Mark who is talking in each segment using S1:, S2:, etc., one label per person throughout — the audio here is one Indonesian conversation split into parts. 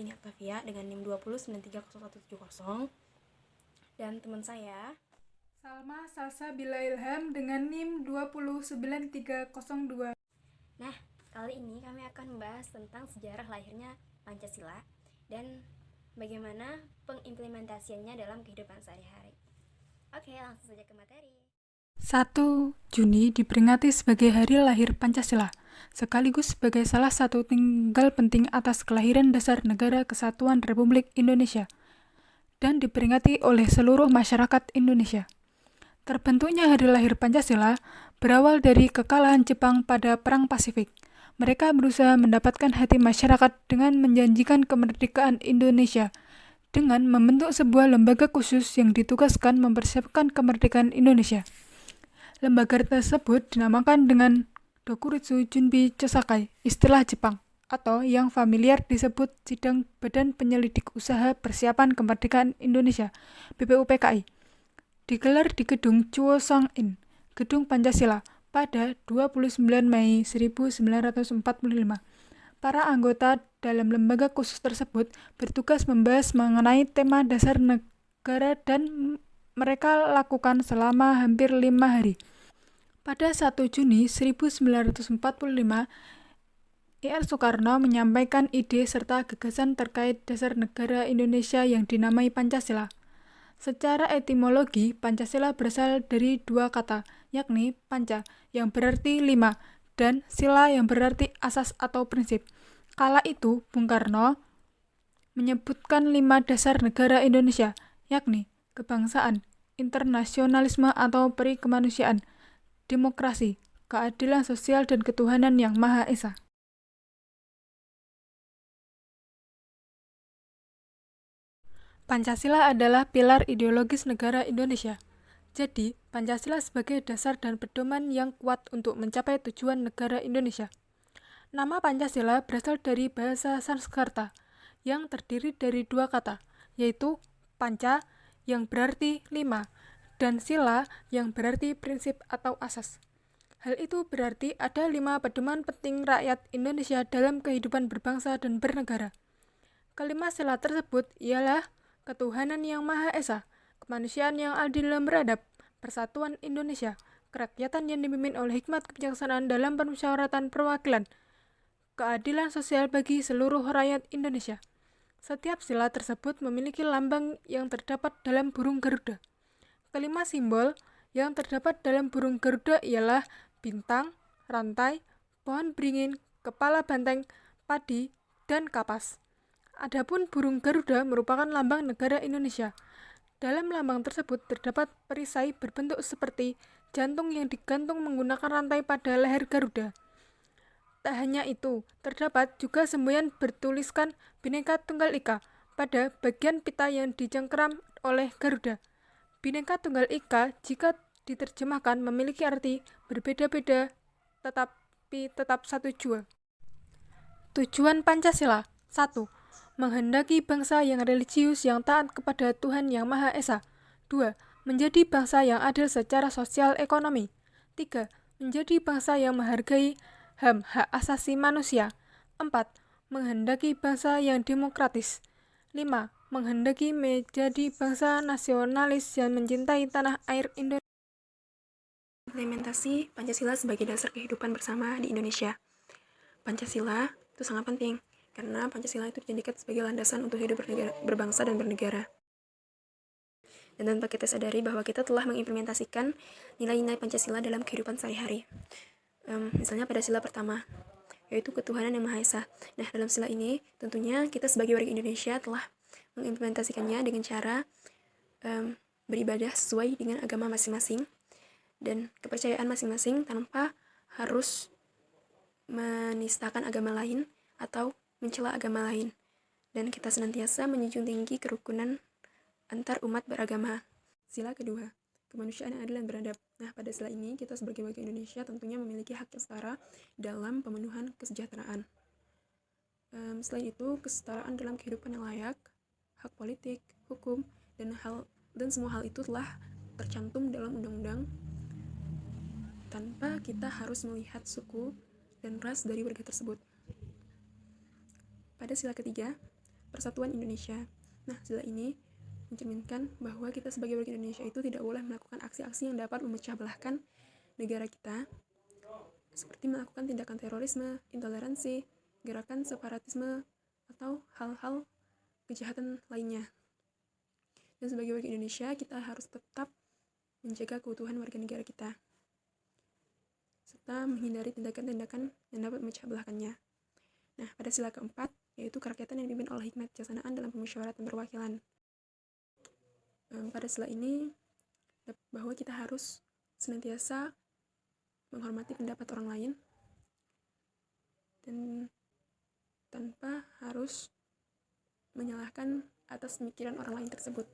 S1: Dini Octavia dengan NIM 20930170, dan teman saya
S2: Salma Salsa Bila Ilham dengan NIM 209302.
S1: Nah, kali ini kami akan membahas tentang sejarah lahirnya Pancasila dan bagaimana pengimplementasiannya dalam kehidupan sehari-hari. Oke, langsung saja ke materi.
S2: 1 Juni diperingati sebagai hari lahir Pancasila, sekaligus sebagai salah satu tanggal penting atas kelahiran dasar Negara Kesatuan Republik Indonesia, dan diperingati oleh seluruh masyarakat Indonesia. Terbentuknya hari lahir Pancasila berawal dari kekalahan Jepang pada Perang Pasifik. Mereka berusaha mendapatkan hati masyarakat dengan menjanjikan kemerdekaan Indonesia dengan membentuk sebuah lembaga khusus yang ditugaskan mempersiapkan kemerdekaan Indonesia. Lembaga tersebut dinamakan dengan Dokuritsu Junbi Chosakai, istilah Jepang, atau yang familiar disebut Sidang Badan Penyelidik Usaha Persiapan Kemerdekaan Indonesia, BPUPKI. Digelar di Gedung Chuosang-in, Gedung Pancasila, pada 29 Mei 1945. Para anggota dalam lembaga khusus tersebut bertugas membahas mengenai tema dasar negara dan mereka lakukan selama hampir 5 hari. Pada 1 Juni 1945, Ir Soekarno menyampaikan ide serta gagasan terkait dasar negara Indonesia yang dinamai Pancasila. Secara etimologi, Pancasila berasal dari dua kata, yakni panca, yang berarti 5, dan sila yang berarti asas atau prinsip. Kala itu, Bung Karno menyebutkan 5 dasar negara Indonesia, yakni kebangsaan, internasionalisme atau peri kemanusiaan, demokrasi, keadilan sosial, dan ketuhanan yang Maha Esa. Pancasila adalah pilar ideologis negara Indonesia. Jadi, Pancasila sebagai dasar dan pedoman yang kuat untuk mencapai tujuan negara Indonesia. Nama Pancasila berasal dari bahasa Sanskerta, yang terdiri dari dua kata, yaitu panca, yang berarti 5, dan sila, yang berarti prinsip atau asas. Hal itu berarti ada 5 pedoman penting rakyat Indonesia dalam kehidupan berbangsa dan bernegara. Kelima sila tersebut ialah ketuhanan yang Maha Esa, kemanusiaan yang adil dan beradab, persatuan Indonesia, kerakyatan yang dipimpin oleh hikmat kebijaksanaan dalam permusyawaratan perwakilan, keadilan sosial bagi seluruh rakyat Indonesia. Setiap sila tersebut memiliki lambang yang terdapat dalam burung Garuda. Kelima simbol yang terdapat dalam burung Garuda ialah bintang, rantai, pohon beringin, kepala banteng, padi, dan kapas. Adapun burung Garuda merupakan lambang negara Indonesia. Dalam lambang tersebut terdapat perisai berbentuk seperti jantung yang digantung menggunakan rantai pada leher Garuda. Tak hanya itu, terdapat juga semboyan bertuliskan Bhinneka Tunggal Ika pada bagian pita yang dicengkeram oleh Garuda. Bhinneka Tunggal Ika jika diterjemahkan memiliki arti berbeda-beda tetapi tetap satu jua. Tujuan Pancasila: 1. Menghendaki bangsa yang religius yang taat kepada Tuhan Yang Maha Esa. 2. Menjadi bangsa yang adil secara sosial ekonomi. 3. Menjadi bangsa yang menghargai HAM, hak asasi manusia. 4. Menghendaki bangsa yang demokratis. 5. Menghendaki menjadi bangsa nasionalis yang mencintai tanah air Indonesia.
S1: Implementasi Pancasila sebagai dasar kehidupan bersama di Indonesia. Pancasila itu sangat penting karena Pancasila itu dijadikan sebagai landasan untuk hidup berbangsa dan bernegara. Dan tanpa kita sadari bahwa kita telah mengimplementasikan nilai-nilai Pancasila dalam kehidupan sehari-hari. Misalnya pada sila pertama, yaitu ketuhanan yang Maha Esa. Nah, dalam sila ini tentunya kita sebagai warga Indonesia telah mengimplementasikannya dengan cara beribadah sesuai dengan agama masing-masing dan kepercayaan masing-masing tanpa harus menistakan agama lain atau mencela agama lain. Dan kita senantiasa menjunjung tinggi kerukunan antar umat beragama. Sila kedua, kemanusiaan yang adil dan beradab. Nah, pada sila ini kita sebagai warga Indonesia tentunya memiliki hak yang setara dalam pemenuhan kesejahteraan. Selain itu, kesetaraan dalam kehidupan yang layak, hak politik, hukum, dan semua hal itu telah tercantum dalam undang-undang tanpa kita harus melihat suku dan ras dari warga tersebut. Pada sila ketiga, Persatuan Indonesia. Nah, sila ini mencerminkan bahwa kita sebagai warga Indonesia itu tidak boleh melakukan aksi-aksi yang dapat memecah belahkan negara kita, seperti melakukan tindakan terorisme, intoleransi, gerakan separatisme, atau hal-hal kejahatan lainnya. Dan sebagai warga Indonesia, kita harus tetap menjaga keutuhan warga negara kita, serta menghindari tindakan-tindakan yang dapat memecah belahkannya. Nah, pada sila keempat, yaitu kerakyatan yang dipimpin oleh hikmat kebijaksanaan dalam pemusyawaratan perwakilan. Pada sila ini, bahwa kita harus senantiasa menghormati pendapat orang lain dan tanpa harus menyalahkan atas pemikiran orang lain tersebut.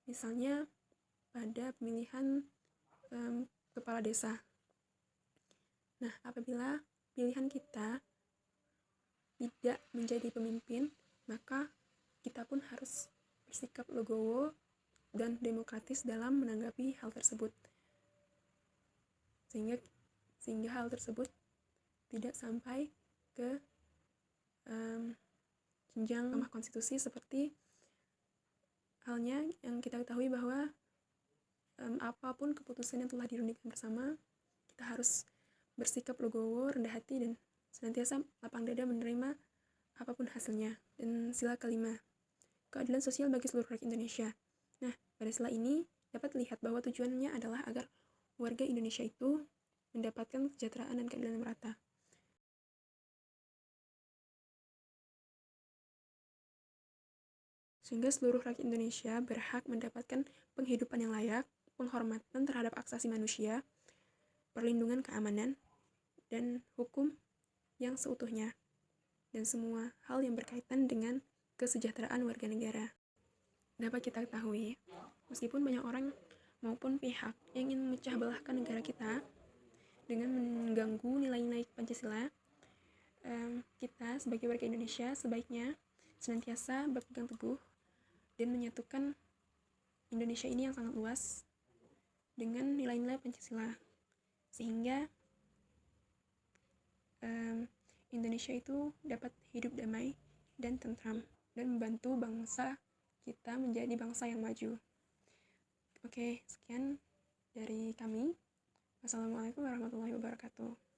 S1: Misalnya pada pemilihan kepala desa. Nah, apabila pilihan kita tidak menjadi pemimpin, maka kita pun harus bersikap legowo dan demokratis dalam menanggapi hal tersebut, sehingga hal tersebut tidak sampai ke jenjang Mahkamah Konstitusi, seperti halnya yang kita ketahui bahwa apapun keputusan yang telah dirundingkan bersama, kita harus bersikap legowo, rendah hati, dan senantiasa lapang dada menerima apapun hasilnya. Dan sila kelima, keadilan sosial bagi seluruh rakyat Indonesia. Nah, pada sila ini dapat dilihat bahwa tujuannya adalah agar warga Indonesia itu mendapatkan kesejahteraan dan keadilan yang merata. Sehingga seluruh rakyat Indonesia berhak mendapatkan penghidupan yang layak, penghormatan terhadap hak asasi manusia, perlindungan keamanan, dan hukum yang seutuhnya, dan semua hal yang berkaitan dengan kesejahteraan warga negara. Dapat kita ketahui, meskipun banyak orang maupun pihak yang ingin memecah belahkan negara kita dengan mengganggu nilai-nilai Pancasila, kita sebagai warga Indonesia sebaiknya senantiasa berpegang teguh dan menyatukan Indonesia ini yang sangat luas dengan nilai-nilai Pancasila, sehingga Indonesia itu dapat hidup damai dan tentram dan membantu bangsa kita menjadi bangsa yang maju. Oke, sekian dari kami. Wassalamualaikum warahmatullahi wabarakatuh.